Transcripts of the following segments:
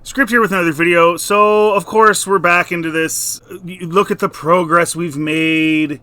Script here with another video. So, of course, we're back into this. Look at the progress we've made.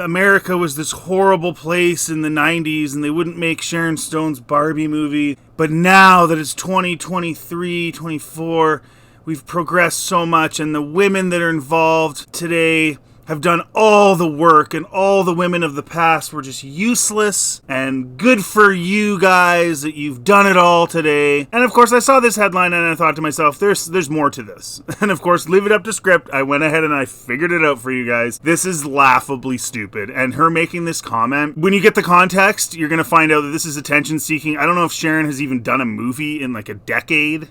America was this horrible place in the 90s, and they wouldn't make Sharon Stone's Barbie movie. But now that it's 2023, 24, we've progressed so much, and the women that are involved today have done all the work, and all the women of the past were just useless, and good for you guys that you've done it all today. And of course, I saw this headline and I thought to myself, there's more to this. And of course, leave it up to script. I went ahead and I figured it out for you guys. This is laughably stupid. And her making this comment, when you get the context, you're going to find out that this is attention seeking. I don't know if Sharon has even done a movie in like a decade,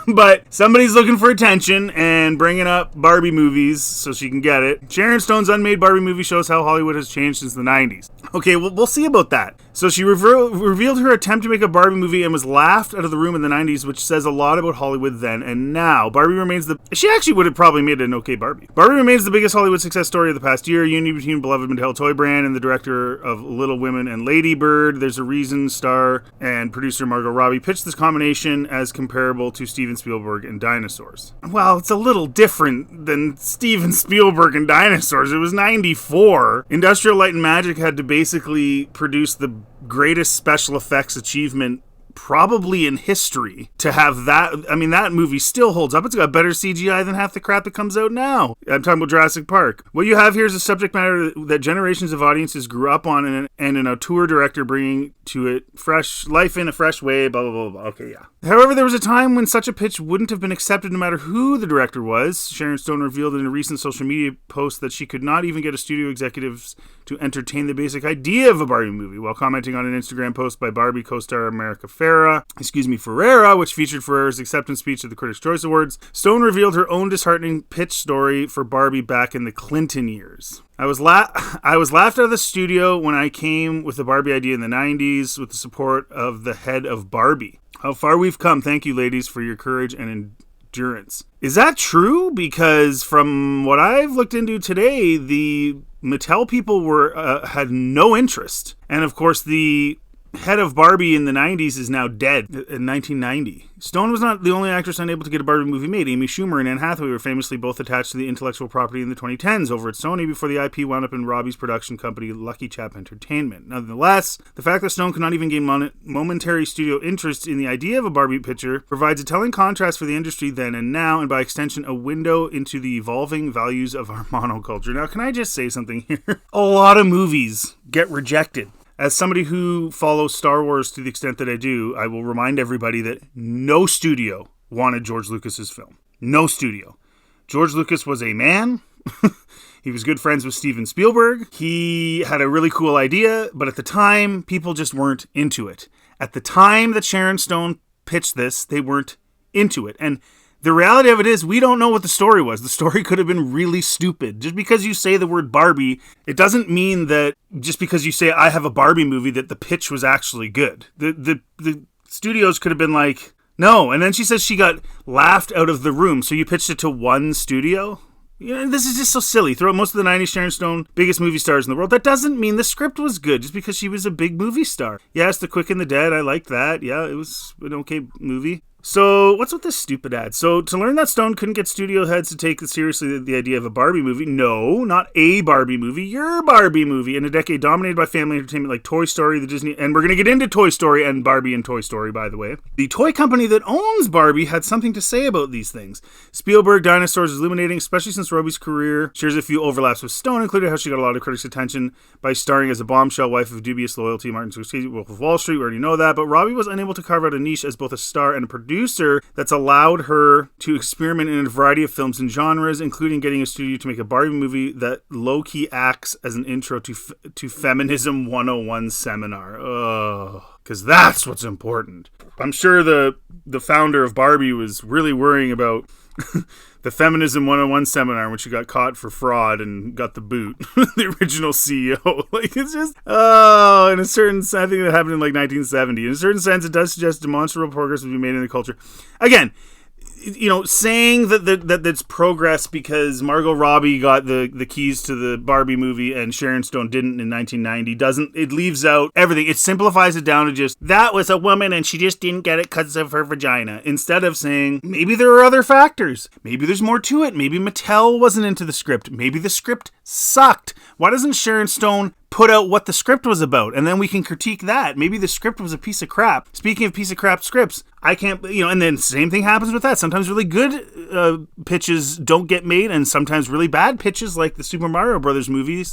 but somebody's looking for attention and bringing up Barbie movies so she can get it. Sharon Stone's unmade Barbie movie shows how Hollywood has changed since the 90s. Okay, well, we'll see about that. So she revealed her attempt to make a Barbie movie and was laughed out of the room in the 90s, which says a lot about Hollywood then and now. Barbie remains she actually would have probably made an okay Barbie. Barbie remains the biggest Hollywood success story of the past year. A union between beloved Mattel toy brand and the director of Little Women and Lady Bird. There's a reason star and producer Margot Robbie pitched this combination as comparable to Steven Spielberg and dinosaurs. Well, it's a little different than Steven Spielberg and dinosaurs. It was 94. Industrial Light and Magic had to basically produce the greatest special effects achievement probably in history to have that. I mean, that movie still holds up. It's got better CGI than half the crap that comes out now. I'm talking about Jurassic Park. What you have here is a subject matter that generations of audiences grew up on, and an auteur director bringing to it fresh life in a fresh way, blah, blah, blah, blah. Okay, yeah. However, there was a time when such a pitch wouldn't have been accepted no matter who the director was. Sharon Stone revealed in a recent social media post that she could not even get a studio executives to entertain the basic idea of a Barbie movie. While commenting on an Instagram post by Barbie co-star Ferrera, which featured Ferrera's acceptance speech at the Critics' Choice Awards, Stone revealed her own disheartening pitch story for Barbie back in the Clinton years. I was laughed out of the studio when I came with the Barbie idea in the 90s with the support of the head of Barbie. How far we've come. Thank you, ladies, for your courage and endurance. Is that true? Because from what I've looked into today, the Mattel people had no interest. And of course, the head of Barbie in the 90s is now dead in 1990. Stone was not the only actress unable to get a Barbie movie made. Amy Schumer and Anne Hathaway were famously both attached to the intellectual property in the 2010s over at Sony before the IP wound up in Robbie's production company, Lucky Chap Entertainment. Nonetheless, the fact that Stone could not even gain momentary studio interest in the idea of a Barbie picture provides a telling contrast for the industry then and now, and by extension, a window into the evolving values of our monoculture. Now, can I just say something here? A lot of movies get rejected. As somebody who follows Star Wars to the extent that I do, I will remind everybody that no studio wanted George Lucas's film. No studio. George Lucas was a man. He was good friends with Steven Spielberg. He had a really cool idea, but at the time, people just weren't into it. At the time that Sharon Stone pitched this, they weren't into it. And the reality of it is, we don't know what the story was. The story could have been really stupid. Just because you say the word Barbie, it doesn't mean that just because you say, I have a Barbie movie, that the pitch was actually good. The studios could have been like, no. And then she says she got laughed out of the room. So you pitched it to one studio? You know, this is just so silly. Throughout most of the 90s, Sharon Stone, biggest movie stars in the world. That doesn't mean the script was good just because she was a big movie star. Yes, The Quick and the Dead, I liked that. Yeah, it was an okay movie. So, what's with this stupid ad? So, to learn that Stone couldn't get studio heads to take seriously the idea of a Barbie movie, no, not a Barbie movie, your Barbie movie, in a decade dominated by family entertainment like Toy Story, the Disney, and we're going to get into Toy Story and Barbie and Toy Story, by the way. The toy company that owns Barbie had something to say about these things. Spielberg Dinosaurs is illuminating, especially since Robbie's career shares a few overlaps with Stone, including how she got a lot of critics' attention by starring as a bombshell wife of dubious loyalty, Martin Scorsese, Wolf of Wall Street, we already know that, but Robbie was unable to carve out a niche as both a star and a producer that's allowed her to experiment in a variety of films and genres, including getting a studio to make a Barbie movie that low-key acts as an intro to Feminism 101 seminar. Oh, because that's what's important. I'm sure the founder of Barbie was really worrying about the Feminism 101 seminar when she got caught for fraud and got the boot. The original CEO. Like, it's just, in a certain sense, I think that happened in like 1970. In a certain sense, it does suggest demonstrable progress will be made in the culture. Again, saying that that's progress because Margot Robbie got the keys to the Barbie movie and Sharon Stone didn't in 1990 it leaves out everything. It simplifies it down to just, that was a woman and she just didn't get it because of her vagina. Instead of saying, maybe there are other factors. Maybe there's more to it. Maybe Mattel wasn't into the script. Maybe the script sucked. Why doesn't Sharon Stone put out what the script was about, and then we can critique that? Maybe the script was a piece of crap. Speaking of piece of crap scripts, I can't, and then same thing happens with that. Sometimes really good pitches don't get made, and sometimes really bad pitches, like the Super Mario Brothers movie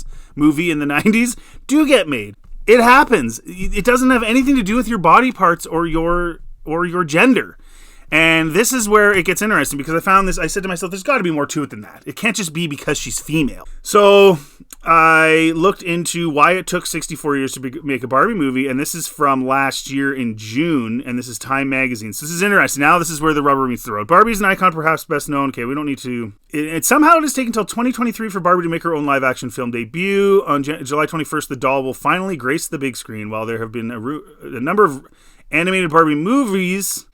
in the 90s, do get made. It happens. It doesn't have anything to do with your body parts or your gender. And this is where it gets interesting, because I found this, I said to myself, there's got to be more to it than that. It can't just be because she's female. So I looked into why it took 64 years to make a Barbie movie, and this is from last year in June, and this is Time Magazine. So this is interesting. Now this is where the rubber meets the road. Barbie is an icon, perhaps best known. Okay, we don't need to... It somehow it has taken until 2023 for Barbie to make her own live-action film debut. On July 21st, the doll will finally grace the big screen. While there have been a number of animated Barbie movies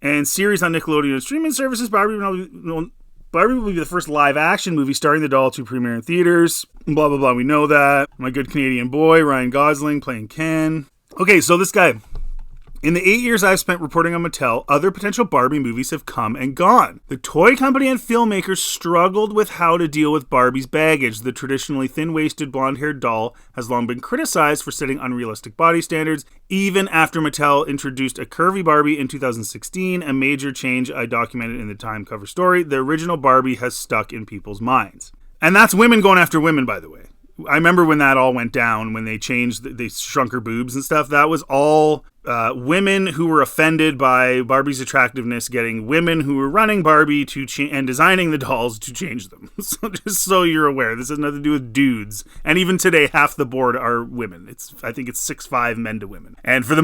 and series on Nickelodeon and streaming services, Barbie will be the first live-action movie starring the doll to premiere in theaters. Blah, blah, blah. We know that. My good Canadian boy, Ryan Gosling, playing Ken. Okay, so this guy. In the 8 years I've spent reporting on Mattel, other potential Barbie movies have come and gone. The toy company and filmmakers struggled with how to deal with Barbie's baggage. The traditionally thin-waisted, blonde-haired doll has long been criticized for setting unrealistic body standards, even after Mattel introduced a curvy Barbie in 2016, a major change I documented in the Time cover story. The original Barbie has stuck in people's minds. And that's women going after women, by the way. I remember when that all went down, when they shrunk her boobs and stuff. That was all women who were offended by Barbie's attractiveness getting women who were running Barbie and designing the dolls to change them. So just so you're aware, this has nothing to do with dudes. And even today, half the board are women. I think it's 6'5" men to women. And for the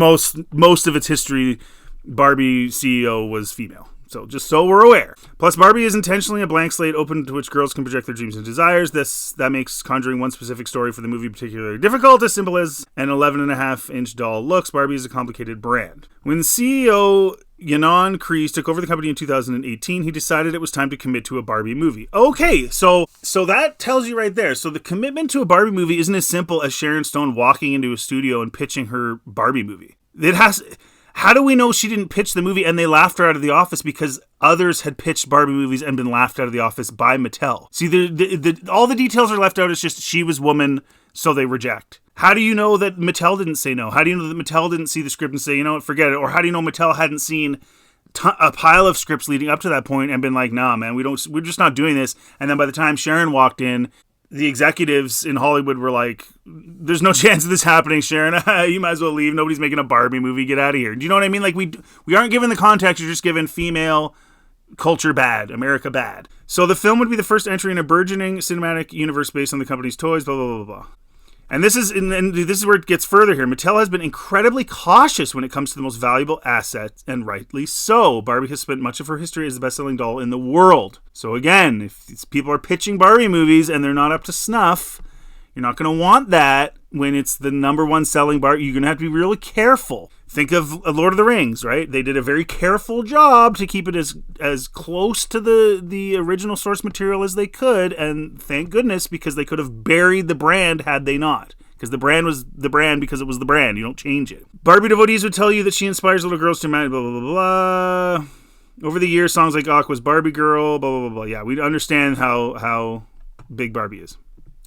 most of its history, Barbie CEO was female. So just so we're aware. Plus, Barbie is intentionally a blank slate open to which girls can project their dreams and desires. That makes conjuring one specific story for the movie particularly difficult. As simple as an 11.5-inch doll looks, Barbie is a complicated brand. When CEO Ynon Kreiz took over the company in 2018, he decided it was time to commit to a Barbie movie. Okay, so that tells you right there. So the commitment to a Barbie movie isn't as simple as Sharon Stone walking into a studio and pitching her Barbie movie. How do we know she didn't pitch the movie and they laughed her out of the office because others had pitched Barbie movies and been laughed out of the office by Mattel? See, all the details are left out. It's just she was woman, so they reject. How do you know that Mattel didn't say no? How do you know that Mattel didn't see the script and say, you know what, forget it? Or how do you know Mattel hadn't seen a pile of scripts leading up to that point and been like, nah, man, we're just not doing this. And then by the time Sharon walked in, the executives in Hollywood were like, there's no chance of this happening, Sharon. You might as well leave. Nobody's making a Barbie movie. Get out of here. Do you know what I mean? Like, we aren't given the context. You're just given female culture bad, America bad. So the film would be the first entry in a burgeoning cinematic universe based on the company's toys, blah, blah, blah, blah. And this is where it gets further here. Mattel has been incredibly cautious when it comes to the most valuable assets, and rightly so. Barbie has spent much of her history as the best-selling doll in the world. So again, if people are pitching Barbie movies and they're not up to snuff, you're not going to want that when it's the number one selling Barbie. You're going to have to be really careful. Think of Lord of the Rings, right? They did a very careful job to keep it as close to the original source material as they could, and thank goodness, because they could have buried the brand had they not. Because the brand was the brand because it was the brand. You don't change it. Barbie devotees would tell you that she inspires little girls to imagine, blah, blah, blah, blah. Over the years, songs like Aqua's Barbie Girl, blah, blah, blah, blah. Yeah, we understand how big Barbie is.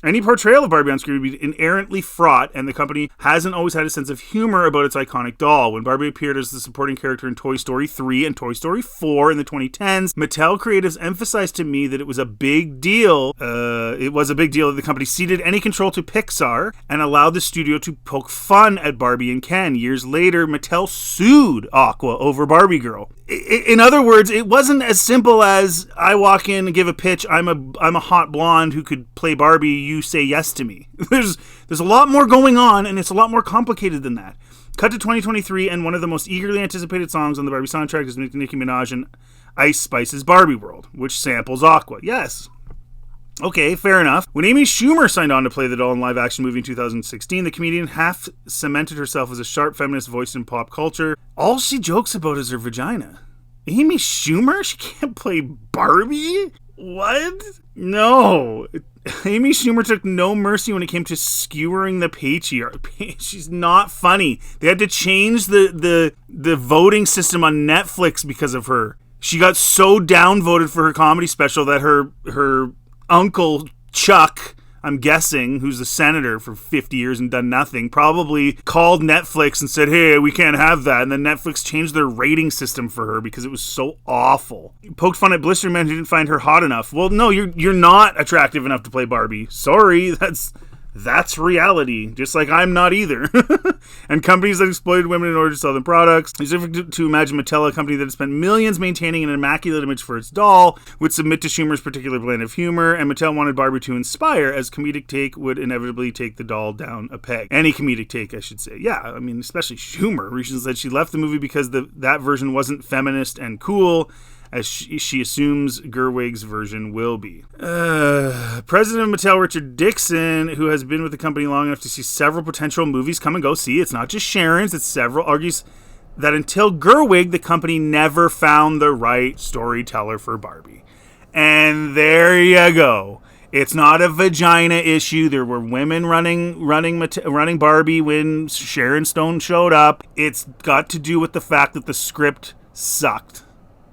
Any portrayal of Barbie on screen would be inherently fraught, and the company hasn't always had a sense of humor about its iconic doll. When Barbie appeared as the supporting character in Toy Story 3 and Toy Story 4 in the 2010s, Mattel creatives emphasized to me that it was a big deal. It was a big deal that the company ceded any control to Pixar and allowed the studio to poke fun at Barbie and Ken. Years later, Mattel sued Aqua over Barbie Girl. In other words, it wasn't as simple as I walk in and give a pitch. I'm a hot blonde who could play Barbie. You say yes to me. There's a lot more going on, and it's a lot more complicated than that. Cut to 2023, and one of the most eagerly anticipated songs on the Barbie soundtrack is Nicki Minaj and Ice Spice's Barbie World, which samples Aqua. Yes. Okay, fair enough. When Amy Schumer signed on to play the doll in live-action movie in 2016, the comedian half cemented herself as a sharp feminist voice in pop culture. All she jokes about is her vagina. Amy Schumer? She can't play Barbie? What? No. Amy Schumer took no mercy when it came to skewering the patriarchy. She's not funny. They had to change the voting system on Netflix because of her. She got so downvoted for her comedy special that her uncle Chuck, I'm guessing, who's a senator for 50 years and done nothing, probably called Netflix and said, hey, we can't have that. And then Netflix changed their rating system for her because it was so awful. Poked fun at Blister Man who didn't find her hot enough. Well, no, you're not attractive enough to play Barbie. Sorry, that's reality, just like I'm not either. And companies that exploited women in order to sell them products. It's difficult to imagine Mattel, a company that had spent millions maintaining an immaculate image for its doll, would submit to Schumer's particular blend of humor, and Mattel wanted Barbie to inspire, as comedic take would inevitably take the doll down a peg. Any comedic take, I should say. Yeah, I mean, especially Schumer. Reason said she left the movie because that version wasn't feminist and cool, as she assumes Gerwig's version will be. President of Mattel, Richard Dixon, who has been with the company long enough to see several potential movies come and go. See, it's not just Sharon's, it's several. Argues that until Gerwig, the company never found the right storyteller for Barbie. And there you go. It's not a vagina issue. There were women running Barbie when Sharon Stone showed up. It's got to do with the fact that the script sucked.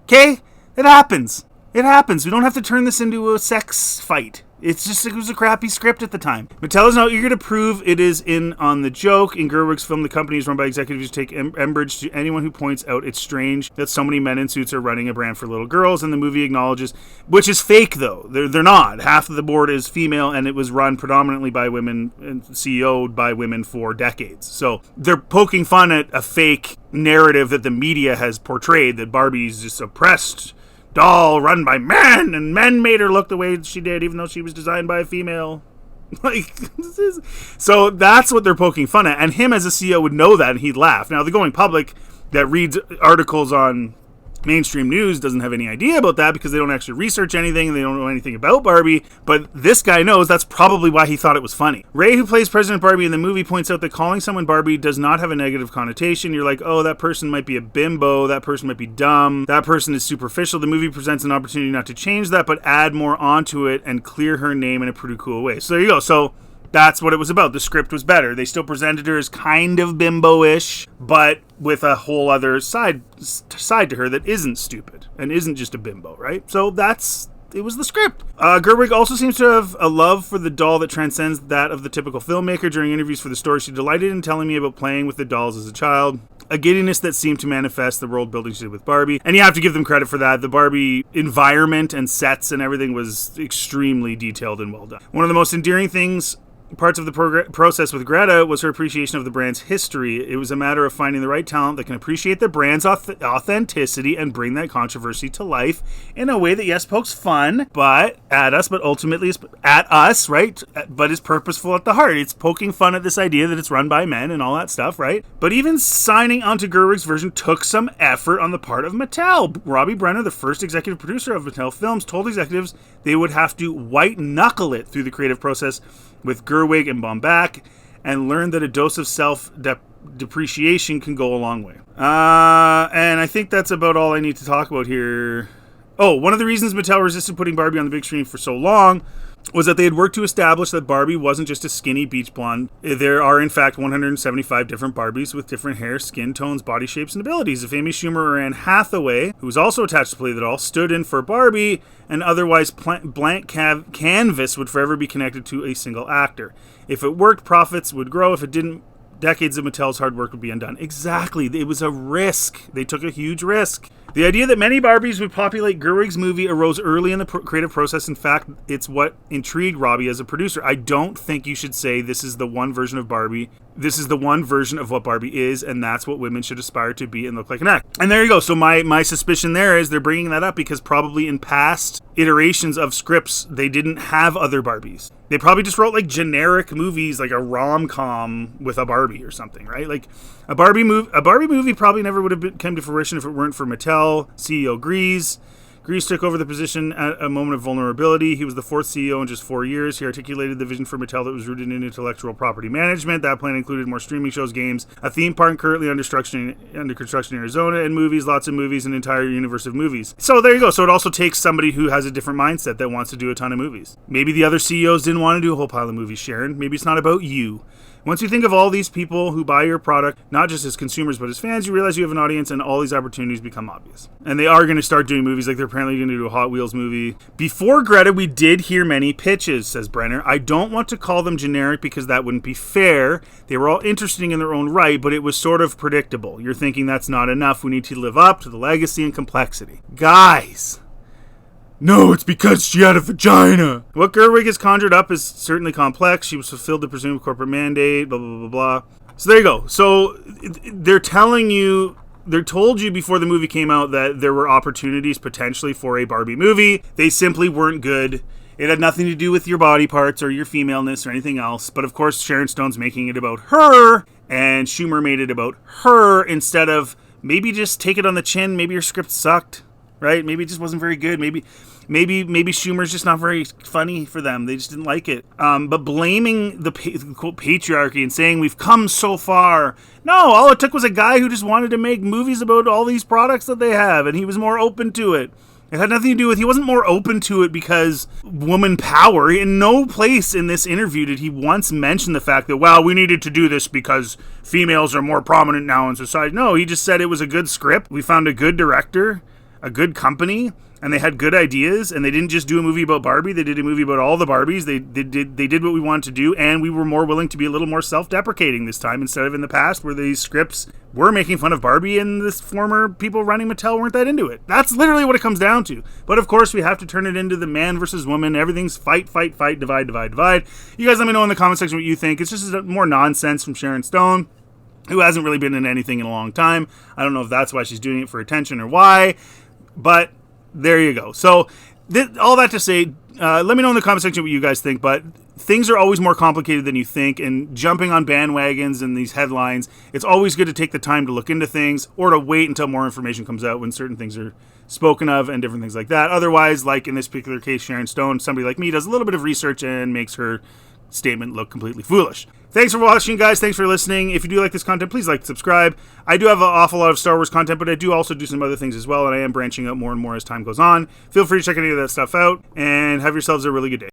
Okay? It happens. It happens. We don't have to turn this into a sex fight. It's just, it was a crappy script at the time. Mattel is now eager to prove it is in on the joke. In Gerwig's film, the company is run by executives who take umbrage to anyone who points out it's strange that so many men in suits are running a brand for little girls, and the movie acknowledges, which is fake though. They're not. Half of the board is female, and it was run predominantly by women and CEO'd by women for decades. So they're poking fun at a fake narrative that the media has portrayed, that Barbie's this oppressed doll run by men, and men made her look the way she did, even though she was designed by a female. So that's what they're poking fun at. And him as a CEO would know that, and he'd laugh. Now, the going public that reads articles on mainstream news doesn't have any idea about that because they don't actually research anything and they don't know anything about Barbie, but this guy knows. That's probably why he thought it was funny. Ray, who plays President Barbie in the movie, points out that calling someone Barbie does not have a negative connotation. You're like, oh, that person might be a bimbo, that person might be dumb, that person is superficial. The movie presents an opportunity not to change that, but add more onto it and clear her name in a pretty cool way. So there you go. So that's what it was about. The script was better. They still presented her as kind of bimbo-ish, but with a whole other side to her that isn't stupid and isn't just a bimbo, right? So it was the script. Gerwig also seems to have a love for the doll that transcends that of the typical filmmaker. During interviews for the story, she delighted in telling me about playing with the dolls as a child. A giddiness that seemed to manifest the world building she did with Barbie. And you have to give them credit for that. The Barbie environment and sets and everything was extremely detailed and well done. One of the most endearing parts of the process with Greta was her appreciation of the brand's history. It was a matter of finding the right talent that can appreciate the brand's authenticity and bring that controversy to life in a way that, yes, pokes fun, but ultimately is at us, right? But is purposeful at the heart. It's poking fun at this idea that it's run by men and all that stuff, right? But even signing onto Gerwig's version took some effort on the part of Mattel. Robbie Brenner, the first executive producer of Mattel Films, told executives they would have to white-knuckle it through the creative process with Gerwig and Baumbach, and learned that a dose of self-depreciation can go a long way. And I think that's about all I need to talk about here. Oh, one of the reasons Mattel resisted putting Barbie on the big screen for so long was that they had worked to establish that Barbie wasn't just a skinny beach blonde. There are, in fact, 175 different Barbies with different hair, skin tones, body shapes, and abilities. If Amy Schumer or Anne Hathaway, who was also attached to play the doll, stood in for Barbie, an otherwise blank canvas would forever be connected to a single actor. If it worked, profits would grow. If it didn't, decades of Mattel's hard work would be undone. Exactly. It was a risk. They took a huge risk. The idea that many Barbies would populate Gerwig's movie arose early in the creative process. In fact, it's what intrigued Robbie as a producer. I don't think you should say this is the one version of Barbie. This is the one version of what Barbie is, and that's what women should aspire to be and look like and act. And there you go. So my suspicion there is they're bringing that up because probably in past iterations of scripts, they didn't have other Barbies. They probably just wrote like generic movies, like a rom-com with a Barbie or something, right? Like a Barbie movie probably never would have come to fruition if it weren't for Mattel. CEO agrees. Grease took over the position at a moment of vulnerability. He was the fourth CEO in just 4 years. He articulated the vision for Mattel that was rooted in intellectual property management. That plan included more streaming shows, games, a theme park currently under construction in Arizona, and movies, lots of movies, an entire universe of movies. So there you go. So it also takes somebody who has a different mindset that wants to do a ton of movies. Maybe the other CEOs didn't want to do a whole pile of movies, Sharon. Maybe it's not about you. Once you think of all these people who buy your product, not just as consumers but as fans, you realize you have an audience and all these opportunities become obvious. And they are going to start doing movies, like they're apparently going to do a Hot Wheels movie. Before Greta, we did hear many pitches, says Brenner. I don't want to call them generic because that wouldn't be fair. They were all interesting in their own right, but it was sort of predictable. You're thinking that's not enough. We need to live up to the legacy and complexity. Guys! No, it's because she had a vagina. What Gerwig has conjured up is certainly complex. She was fulfilled the presumed corporate mandate, blah, blah, blah, blah. So there you go. So they're told you before the movie came out that there were opportunities potentially for a Barbie movie. They simply weren't good. It had nothing to do with your body parts or your femaleness or anything else. But of course, Sharon Stone's making it about her, and Schumer made it about her instead of maybe just take it on the chin. Maybe your script sucked, right? Maybe it just wasn't very good. Maybe Schumer's just not very funny for them. They just didn't like it. But blaming the quote patriarchy and saying we've come so far. No, all it took was a guy who just wanted to make movies about all these products that they have, and he was more open to it. It had nothing to do with, he wasn't more open to it because woman power. In no place in this interview did he once mention the fact that, well, we needed to do this because females are more prominent now in society. No, he just said it was a good script. We found a good director, a good company, and they had good ideas, and they didn't just do a movie about Barbie. They did a movie about all the Barbies. They did what we wanted to do, and we were more willing to be a little more self-deprecating this time instead of in the past where these scripts were making fun of Barbie and the former people running Mattel weren't that into it. That's literally what it comes down to. But of course, we have to turn it into the man versus woman. Everything's fight, fight, fight, divide, divide, divide. You guys let me know in the comment section what you think. It's just more nonsense from Sharon Stone, who hasn't really been in anything in a long time. I don't know if that's why she's doing it for attention or why, but there you go. So all that to say, let me know in the comment section what you guys think, but things are always more complicated than you think, and jumping on bandwagons and these headlines, it's always good to take the time to look into things or to wait until more information comes out when certain things are spoken of and different things like that. Otherwise, like in this particular case, Sharon Stone, somebody like me does a little bit of research and makes her statement look completely foolish. Thanks for watching, guys. Thanks for listening. If you do like this content, please like and subscribe. I do have an awful lot of Star Wars content, but I do also do some other things as well, and I am branching out more and more as time goes on. Feel free to check any of that stuff out, and have yourselves a really good day.